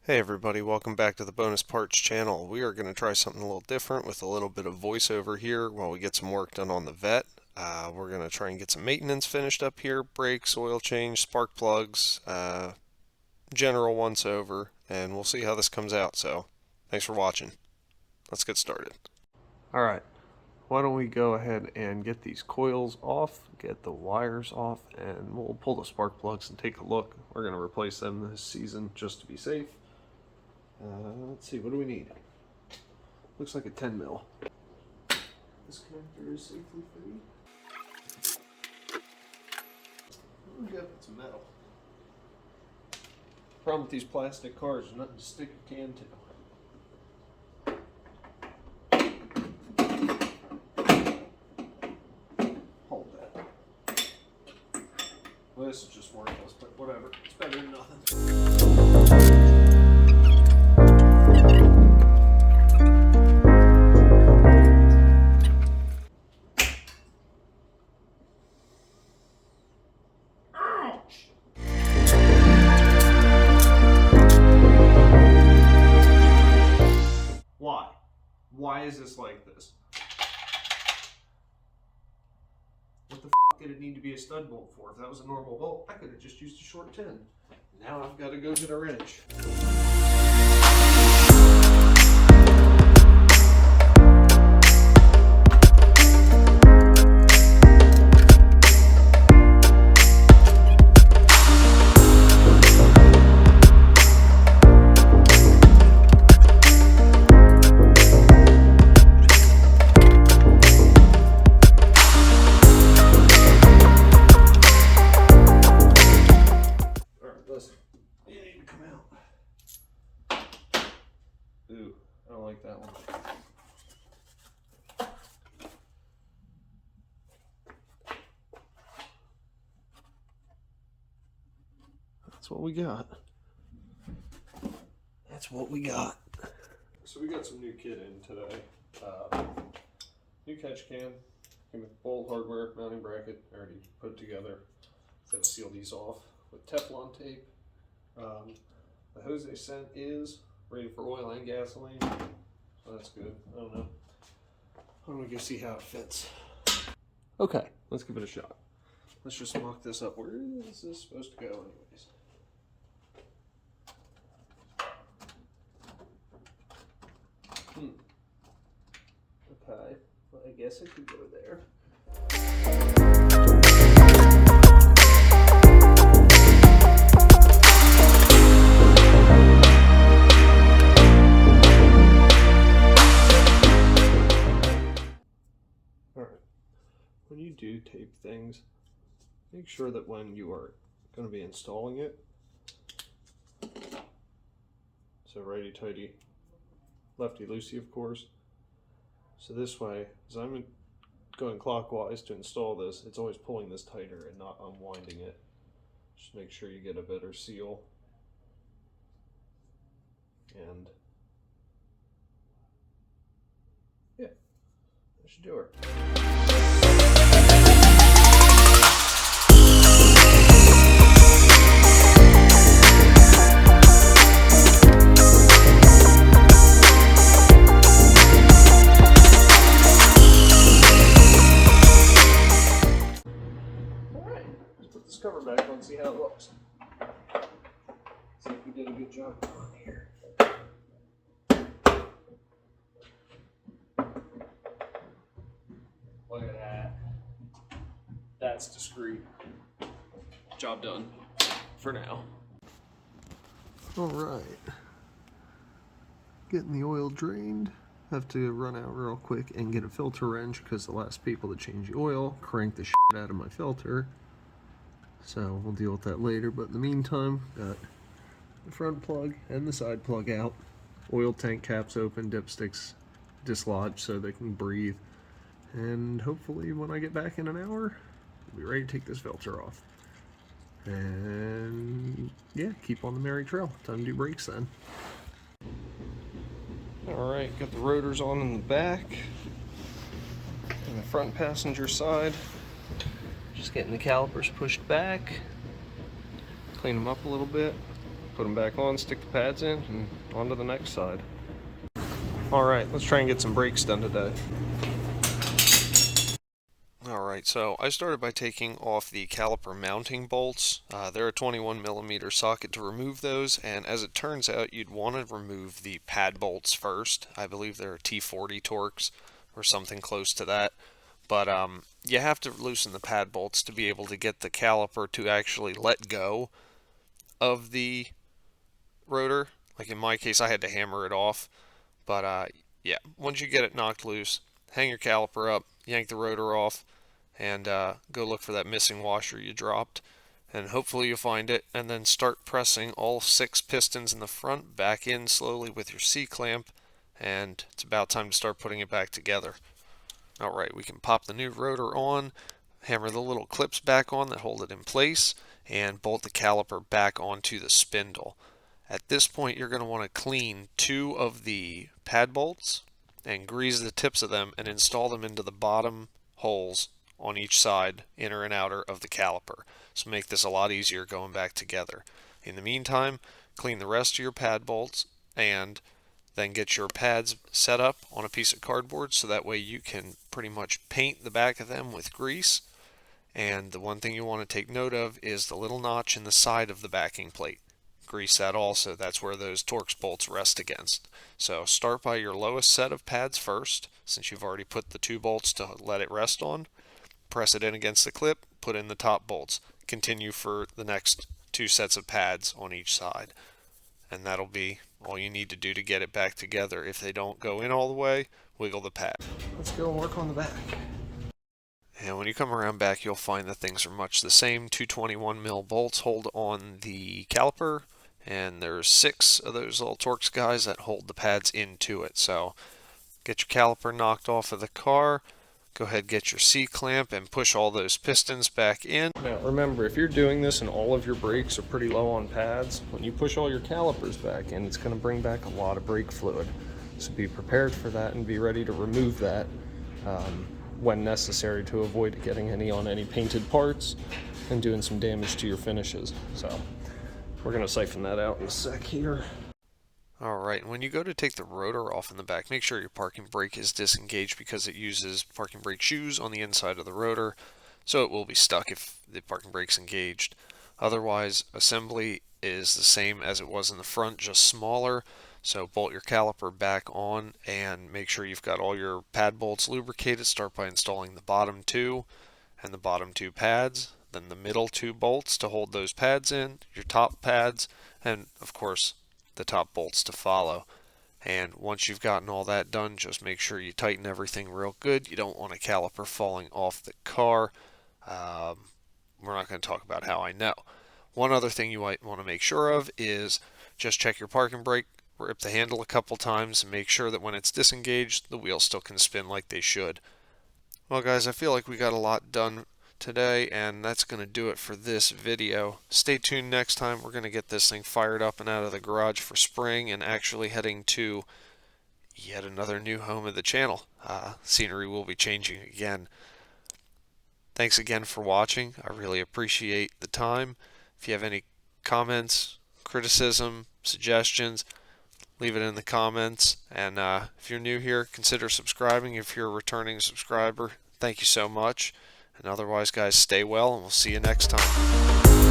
Hey everybody, welcome back to the Bonus Parts channel. We are going to try something a little different with a little bit of voiceover here while we get some work done on the Vet. We're going to try and get some maintenance finished up here, brakes, oil change, spark plugs, general once over, and we'll see how this comes out. So, thanks for watching. Let's get started. Alright, why don't we go ahead and get these coils off, get the wires off, and we'll pull the spark plugs and take a look. We're going to replace them this season just to be safe. Let's see, what do we need? Looks like a 10 mil. This connector is safely free. We got some metal. Problem with these plastic cars is nothing to stick a can to. Hold that. Well, this is just worthless, but whatever. It's better than nothing. Why is this like this? What the f did it need to be a stud bolt for? If that was a normal bolt, I could have just used a short 10. Now I've got to go get a wrench. Ooh, I don't like that one. That's what we got. That's what we got. So we got some new kit in today. New catch can, came with bolt hardware, mounting bracket, already put together. Got to seal these off with Teflon tape. The hose they sent is rated for oil and gasoline, so that's good. I don't know. I'm gonna go see how it fits. Okay, let's give it a shot. Let's just mock this up. Where is this supposed to go anyways? Okay, well, I guess it could go there. When you do tape things, make sure that when you are going to be installing it, so righty tighty, lefty loosey of course, so this way, as I'm going clockwise to install this, it's always pulling this tighter and not unwinding it. Just make sure you get a better seal, and yeah, that should do it. Cover back on, see how it looks. See if we did a good job on here. Look at that. That's discreet. Job done for now. Alright. Getting the oil drained. Have to run out real quick and get a filter wrench because the last people that change the oil cranked the shit out of my filter. So we'll deal with that later, but in the meantime, got the front plug and the side plug out, oil tank caps open, dipsticks dislodged so they can breathe, and hopefully when I get back in an hour, we'll be ready to take this filter off. And yeah, keep on the merry trail. Time to do brakes then. Alright, got the rotors on in the back and the front passenger side. Just getting the calipers pushed back, clean them up a little bit. put them back on, stick the pads in, and on to the next side. Alright, let's try and get some brakes done today. Alright, so I started by taking off the caliper mounting bolts. They're a 21mm socket to remove those, and as it turns out, you'd want to remove the pad bolts first. I believe they're T40 Torx or something close to that. But you have to loosen the pad bolts to be able to get the caliper to actually let go of the rotor. Like in my case, I had to hammer it off. But yeah, once you get it knocked loose, hang your caliper up, yank the rotor off, and go look for that missing washer you dropped. And hopefully you'll find it, and then start pressing all 6 pistons in the front back in slowly with your C-clamp, and it's about time to start putting it back together. Alright, we can pop the new rotor on, hammer the little clips back on that hold it in place, and bolt the caliper back onto the spindle. At this point, you're going to want to clean 2 of the pad bolts and grease the tips of them and install them into the bottom holes on each side, inner and outer, of the caliper. So make this a lot easier going back together. In the meantime, clean the rest of your pad bolts and then get your pads set up on a piece of cardboard so that way you can pretty much paint the back of them with grease. And the one thing you want to take note of is the little notch in the side of the backing plate. Grease that also. That's where those Torx bolts rest against. So start by your lowest set of pads first, since you've already put the 2 bolts to let it rest on. Press it in against the clip, put in the top bolts. Continue for the next 2 sets of pads on each side. And that'll be all you need to do to get it back together. If they don't go in all the way, wiggle the pad. Let's go and work on the back. And when you come around back, you'll find that things are much the same. 221mm bolts hold on the caliper, and there's 6 of those little Torx guys that hold the pads into it. So get your caliper knocked off of the car, go ahead, get your C-clamp, and push all those pistons back in. Now remember, if you're doing this and all of your brakes are pretty low on pads, when you push all your calipers back in, it's going to bring back a lot of brake fluid. So be prepared for that and be ready to remove that when necessary to avoid getting any on any painted parts and doing some damage to your finishes. So we're going to siphon that out in a sec here. Alright, when you go to take the rotor off in the back, make sure your parking brake is disengaged because it uses parking brake shoes on the inside of the rotor, so it will be stuck if the parking brake's engaged. Otherwise, assembly is the same as it was in the front, just smaller. So bolt your caliper back on and make sure you've got all your pad bolts lubricated. Start by installing the bottom 2 and the bottom 2 pads, then the middle 2 bolts to hold those pads in, your top pads, and of course the top bolts to follow. And once you've gotten all that done, just make sure you tighten everything real good. You don't want a caliper falling off the car. We're not going to talk about how I know. One other thing you might want to make sure of is just check your parking brake, rip the handle a couple times, and make sure that when it's disengaged, the wheels still can spin like they should. Well guys, I feel like we got a lot done today, and that's going to do it for this video. Stay tuned next time. We're going to get this thing fired up and out of the garage for spring and actually heading to yet another new home of the channel. Scenery will be changing again. Thanks again for watching. I really appreciate the time. If you have any comments, criticism, suggestions, leave it in the comments. And if you're new here, consider subscribing. If you're a returning subscriber, thank you so much. And otherwise, guys, stay well, and we'll see you next time.